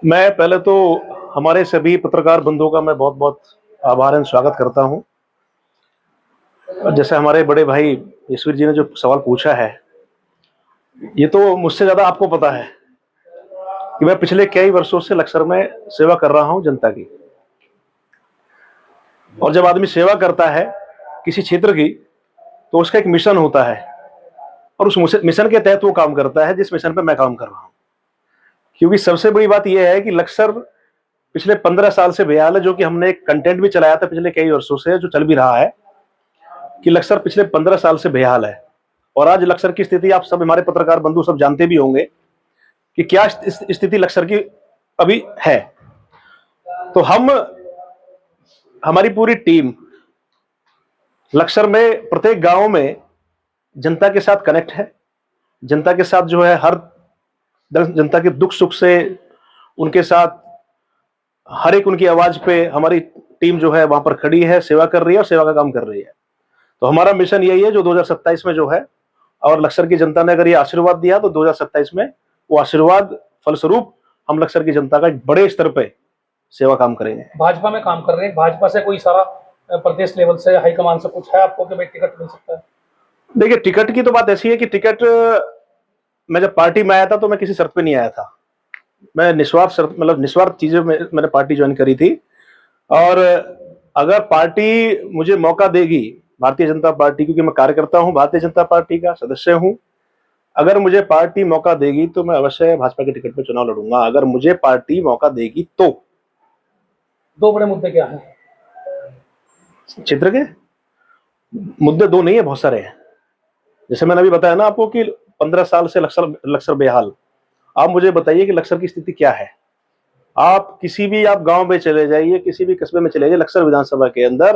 मैं पहले तो हमारे सभी पत्रकार बंधुओं का मैं बहुत-बहुत आभार एवं स्वागत करता हूँ। जैसे हमारे बड़े भाई ईश्वर जी ने जो सवाल पूछा है, ये तो मुझसे ज़्यादा आपको पता है कि मैं पिछले कई वर्षों से लक्सर में सेवा कर रहा हूँ जनता की। और जब आदमी सेवा करता है किसी क्षेत्र की, तो उसका एक मिशन होता है और उस मिशन के तहत वो काम करता है जिस मिशन पे मैं काम कर रहा हूँ। क्योंकि सबसे बड़ी बात ये है कि लक्सर पिछले 15 साल से बेहाल है, जो कि हमने एक कंटेंट भी चलाया था पिछले कई वर्षों से, जो चल भी रहा है कि लक्सर पिछले 15 साल से बेहाल है। और आज लक्सर की स्थिति आप सब हमारे पत्रकार बंधु सब जानते भी होंगे कि क्या स्थिति लक्सर की अभी है। तो हमारी पूरी टीम लक्सर में प्रत्येक गांव में जनता के साथ कनेक्ट है। जनता के साथ जो है हर जनता के दुख सुख से उनके साथ हर एक उनकी आवाज पे हमारी टीम जो है वहां पर खड़ी है, सेवा कर रही है और सेवा का काम कर रही है। तो हमारा मिशन यही है जो 2027 में जो है, और लक्सर की जनता ने अगर ये आशीर्वाद दिया तो 2027 में वो आशीर्वाद फलस्वरूप हम लक्सर की जनता का एक बड़े स्तर पे सेवा काम करेंगे। भाजपा में काम कर रहे हैं, भाजपा से कोई सारा प्रदेश लेवल से हाईकमान से कुछ है आपको कि भाई टिकट मिल सकता है? देखिए, टिकट की तो बात ऐसी है कि टिकट मैं जब पार्टी में आया था तो मैं किसी शर्त पे नहीं आया था। मैं निस्वार्थ शर्त मतलब निस्वार्थ चीजें में मैंने पार्टी ज्वाइन करी थी। और अगर पार्टी मुझे मौका देगी, भारतीय जनता पार्टी, क्योंकि मैं कार्यकर्ता हूं भारतीय जनता पार्टी का सदस्य हूं, अगर मुझे पार्टी मौका देगी तो मैं अवश्य भाजपा के टिकट पे चुनाव लड़ूंगा, अगर मुझे पार्टी मौका देगी तो। दो बड़े मुद्दे क्या है क्षेत्र के मुद्दे? दो नहीं है, बहुत सारे हैं। जैसे मैंने अभी बताया ना आपको कि 15 साल से लक्सर बेहाल। आप मुझे बताइए कि लक्सर की स्थिति क्या है। आप किसी भी आप गांव में चले जाइए, किसी भी कस्बे में चले जाइए, लक्सर विधानसभा के अंदर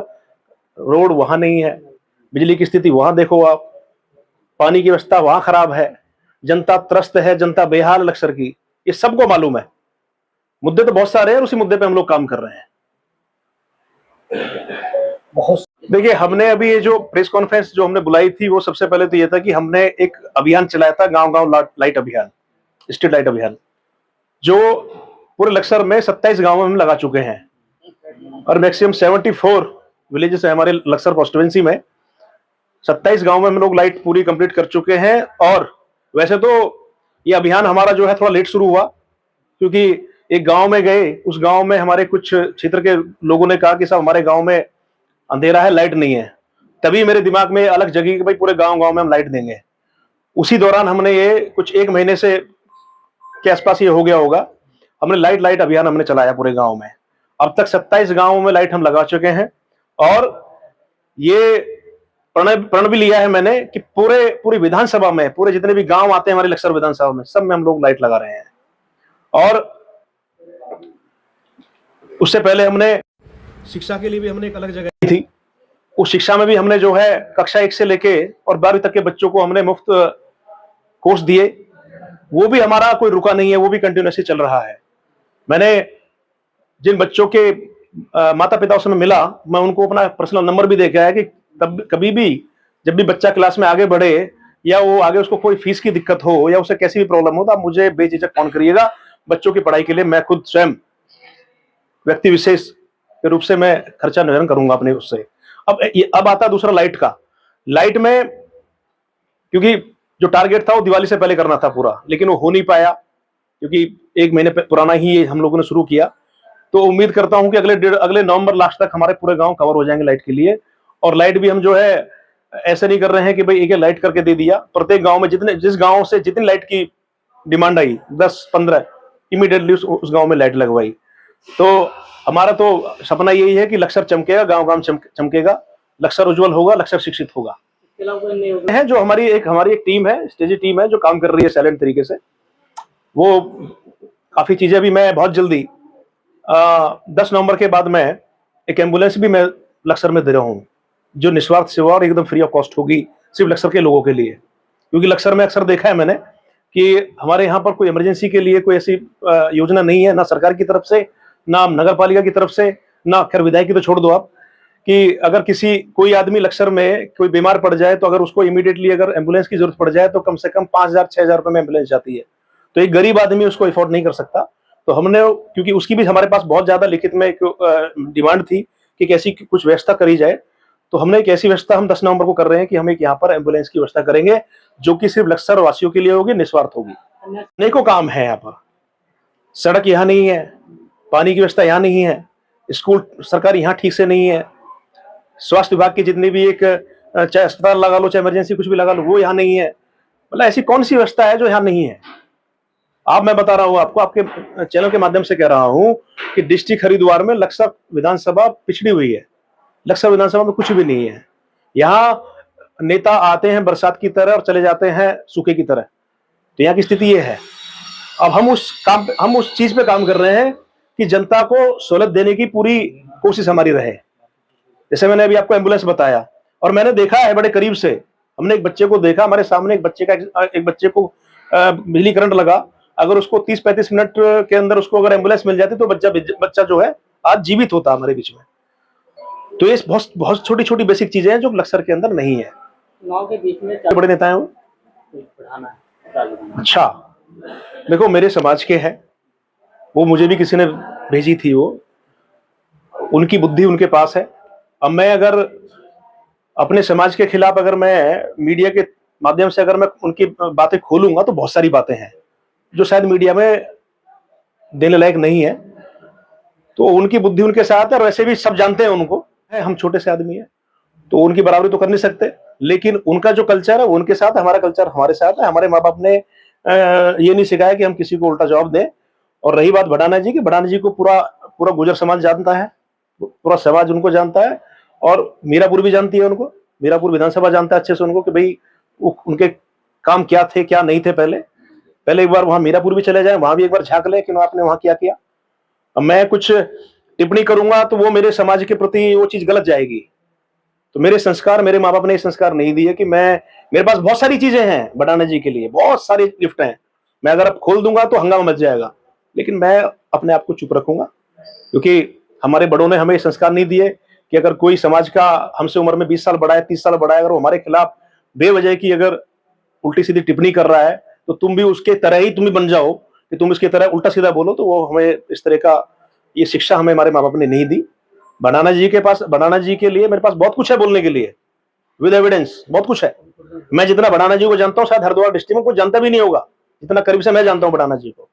रोड वहां नहीं है, बिजली की स्थिति वहां देखो आप, पानी की व्यवस्था वहां खराब है, जनता त्रस्त है, जनता बेहाल लक्सर की, ये सबको मालूम है। मुद्दे तो बहुत सारे हैं और उसी मुद्दे पे हम लोग काम कर रहे हैं। बहुत देखिए, हमने अभी ये जो प्रेस कॉन्फ्रेंस जो हमने बुलाई थी, वो सबसे पहले तो ये था कि हमने एक अभियान चलाया था, गांव गांव लाइट अभियान, स्ट्रीट लाइट अभियान, जो पूरे लक्सर में 27 गांवों में हम लगा चुके हैं। और मैक्सिमम 74 विलेजेस है हमारे लक्सर कॉन्स्टिट्यूएंसी में। 27 गांव में हम लोग लाइट पूरी कंप्लीट कर चुके हैं। और वैसे तो ये अभियान हमारा जो है थोड़ा लेट शुरू हुआ, क्योंकि एक गांव में गए, उस गांव में हमारे कुछ क्षेत्र के लोगों ने कहा कि साहब हमारे गांव में अंधेरा है, लाइट नहीं है। तभी मेरे दिमाग में अलग जगी कि भाई पूरे गांव गांव में हम लाइट देंगे। उसी दौरान हमने ये कुछ एक महीने से के आसपास ये हो गया होगा, हमने लाइट अभियान हमने चलाया पूरे गांव में। अब तक 27 गांवों में लाइट हम लगा चुके हैं। और ये प्रण भी लिया है मैंने कि पूरी विधानसभा में, पूरे जितने भी गांव आते हैं हमारे लक्सर विधानसभा में, सब में हम लोग लाइट लगा रहे हैं। और उससे पहले हमने शिक्षा के लिए भी हमने एक अलग जगह दी थी। उस शिक्षा में भी हमने जो है कक्षा 1 से लेके और 12वीं तक के बच्चों को हमने मुफ्त कोर्स दिए। वो भी हमारा कोई रुका नहीं है, वो भी कंटिन्यूसली चल रहा है। मैंने जिन बच्चों के माता पिताओं से मैं मिला, मैं उनको अपना पर्सनल नंबर भी दे के आया कि कभी भी जब भी बच्चा क्लास में आगे बढ़े या वो आगे उसको कोई फीस की दिक्कत हो या उसे कैसी भी प्रॉब्लम हो, तो आप मुझे बेझिझक फोन करिएगा। बच्चों की पढ़ाई के लिए मैं खुद स्वयं व्यक्ति विशेष के रूप से मैं खर्चा नियंत्रण करूंगा अपने उससे। अब आता दूसरा लाइट का। लाइट में क्योंकि जो टारगेट था वो दिवाली से पहले करना था पूरा, लेकिन वो हो नहीं पाया, क्योंकि 1 महीने पुराना ही ये हम लोगों ने शुरू किया। तो उम्मीद करता हूं कि अगले नवंबर लास्ट तक हमारे पूरे गांव कवर हो जाएंगे लाइट के लिए। और लाइट भी हम जो है ऐसे नहीं कर रहे हैं कि भाई एक लाइट करके दे दिया। प्रत्येक गांव में जिस गांव से जितनी लाइट की डिमांड आई, 10-15 इमीडिएटली उस गांव में लाइट लगवाई। तो हमारा तो सपना यही है कि लक्सर चमकेगा, गांव गांव चमकेगा, लक्सर उज्जवल होगा, लक्सर शिक्षित होगा। है जो हमारी एक टीम है, स्टेजी टीम है, जो काम कर रही है साइलेंट तरीके से। वो काफी चीजें भी मैं बहुत जल्दी 10 नवंबर के बाद मैं एक एम्बुलेंस भी मैं लक्सर में दे रहा हूँ, जो निस्वार्थ सेवा और एकदम फ्री ऑफ कॉस्ट होगी, सिर्फ लक्सर के लोगों के लिए। क्योंकि लक्सर में अक्सर देखा है मैंने कि हमारे यहाँ पर कोई इमरजेंसी के लिए कोई ऐसी योजना नहीं है, ना सरकार की तरफ से, ना नगर पालिका की तरफ से, ना खैर विधायक की तो छोड़ दो आप, कि अगर कोई आदमी लक्सर में कोई बीमार पड़ जाए तो अगर उसको इमीडिएटली अगर एम्बुलेंस की जरूरत पड़ जाए तो कम से कम 5,000-6,000 रुपए में एम्बुलेंस जाती है। तो एक गरीब आदमी उसको अफोर्ड नहीं कर सकता। तो हमने, क्योंकि उसकी भी हमारे पास बहुत ज्यादा लिखित में एक डिमांड थी कि कैसी कुछ व्यवस्था करी जाए, तो हमने एक ऐसी व्यवस्था हम 10 नवंबर को कर रहे हैं कि हम एक यहाँ पर एम्बुलेंस की व्यवस्था करेंगे जो कि सिर्फ लक्सर वासियों के लिए होगी, निस्वार्थ होगी। अनेकों काम है यहाँ पर, सड़क यहाँ नहीं है, पानी की व्यवस्था यहाँ नहीं है, स्कूल सरकार यहाँ ठीक से नहीं है, स्वास्थ्य विभाग की जितनी भी एक चाहे अस्पताल लगा लो, चाहे इमरजेंसी कुछ भी लगा लो, वो यहाँ नहीं है। मतलब ऐसी कौन सी व्यवस्था है जो यहाँ नहीं है? आप, मैं बता रहा हूँ आपको, आपके चैनल के माध्यम से कह रहा हूँ कि डिस्ट्रिक्ट हरिद्वार में लक्सर विधानसभा पिछड़ी हुई है। लक्सर विधानसभा में कुछ भी नहीं है। यहाँ नेता आते हैं बरसात की तरह और चले जाते हैं सूखे की तरह। तो यहाँ की स्थिति ये है। अब हम उस चीज पे काम कर रहे हैं कि जनता को सहूलत देने की पूरी कोशिश हमारी रहे। जैसे मैंने अभी आपको एम्बुलेंस बताया, और मैंने देखा है बड़े करीब से, हमने एक बच्चे को देखा, हमारे सामने एक बच्चे को बिजली करंट लगा। अगर उसको 30-35 मिनट के अंदर उसको अगर एम्बुलेंस मिल जाती तो बच्चा जो है आज जीवित होता हमारे बीच में। तो ये बहुत छोटी छोटी बेसिक चीजें हैं जो लक्सर के अंदर नहीं है। गांव के बीच में बड़े नेता हैं वो। अच्छा, देखो मेरे समाज के हैं वो, मुझे भी किसी ने भेजी थी वो, उनकी बुद्धि उनके पास है। अब मैं अगर अपने समाज के खिलाफ अगर मैं मीडिया के माध्यम से अगर मैं उनकी बातें खोलूंगा तो बहुत सारी बातें हैं जो शायद मीडिया में देने लायक नहीं है। तो उनकी बुद्धि उनके साथ है, और वैसे भी सब जानते हैं उनको, हम छोटे से आदमी हैं तो उनकी बराबरी तो कर नहीं सकते, लेकिन उनका जो कल्चर है वो उनके साथ है, हमारा कल्चर हमारे साथ है। हमारे माँ बाप ने ये नहीं सिखाया कि हम किसी को उल्टा जवाब दें। और रही बात भड़ाना जी की, भड़ाना जी को पूरा गुजर समाज जानता है, पूरा समाज उनको जानता है, और मीरापुर भी जानती है उनको, मीरापुर विधानसभा जानता है अच्छे से उनको कि भाई उनके काम क्या थे क्या नहीं थे। पहले एक बार वहां मीरापुर भी चले जाए, वहां भी एक बार झांक ले कि आपने वहां क्या किया। अब मैं कुछ टिप्पणी करूंगा तो वो मेरे समाज के प्रति वो चीज गलत जाएगी। तो मेरे संस्कार, मेरे माँ बाप ने संस्कार नहीं दिए कि मेरे पास बहुत सारी चीजें हैं भड़ाना जी के लिए, बहुत सारी गिफ्ट हैं, मैं अगर अब खोल दूंगा तो हंगामा मच जाएगा। लेकिन मैं अपने आप को चुप रखूंगा, क्योंकि हमारे बड़ों ने हमें संस्कार नहीं दिए कि अगर कोई समाज का हमसे उम्र में 20 साल बड़ा है, 30 साल बड़ा है, अगर वो हमारे खिलाफ बेवजह की अगर उल्टी सीधी टिप्पणी कर रहा है तो तुम भी उसके तरह ही तुम भी बन जाओ कि तुम इसके तरह उल्टा सीधा बोलो। तो वो हमें इस तरह का ये शिक्षा हमें हमारे माँ बाप ने नहीं दी। भड़ाना जी के लिए मेरे पास बहुत कुछ है बोलने के लिए, विद एविडेंस बहुत कुछ है। मैं जितना भड़ाना जी को जानता हूँ शायद हरिद्वार डिस्ट्रिक्ट में कोई जानता भी नहीं होगा, जितना करीब से मैं जानता हूँ भड़ाना जी को।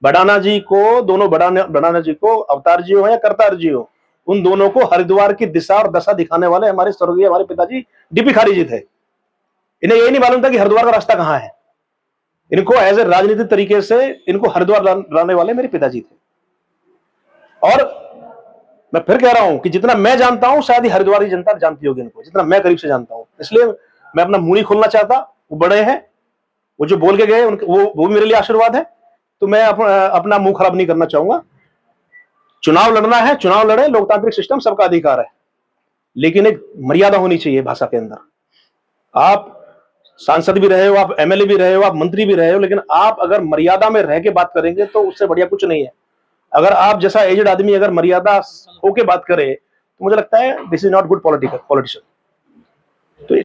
भड़ाना जी को, दोनों भड़ाना जी को, अवतार जी हो या करतार जी हो, उन दोनों को हरिद्वार की दिशा और दशा दिखाने वाले हमारे स्वर्गीय हमारे पिताजी डीपी खारी जी थे। इन्हें यही नहीं मालूम था कि हरिद्वार का रास्ता कहाँ है। इनको एज ए राजनीतिक तरीके से इनको हरिद्वार लाने वाले मेरे पिताजी थे। और मैं फिर कह रहा हूं कि जितना मैं जानता हूं शायद ही हरिद्वार की जनता जानती होगी इनको, जितना मैं करीब से जानता हूं। इसलिए मैं अपना मुंह नहीं खोलना चाहता। वो बड़े हैं, वो जो बोल के गए वो भी मेरे लिए आशीर्वाद है। तो मैं अपना मुंह खराब नहीं करना चाहूंगा। चुनाव लड़ना है, चुनाव लड़े, लोकतांत्रिक सिस्टम, सबका अधिकार है, लेकिन एक मर्यादा होनी चाहिए भाषा के अंदर। आप सांसद भी रहे हो, आप एमएलए भी रहे हो, आप मंत्री भी रहे हो, लेकिन आप अगर मर्यादा में रह के बात करेंगे तो उससे बढ़िया कुछ नहीं है। अगर आप जैसा एजेड आदमी अगर मर्यादा होके बात करे तो मुझे लगता है this is not good politician.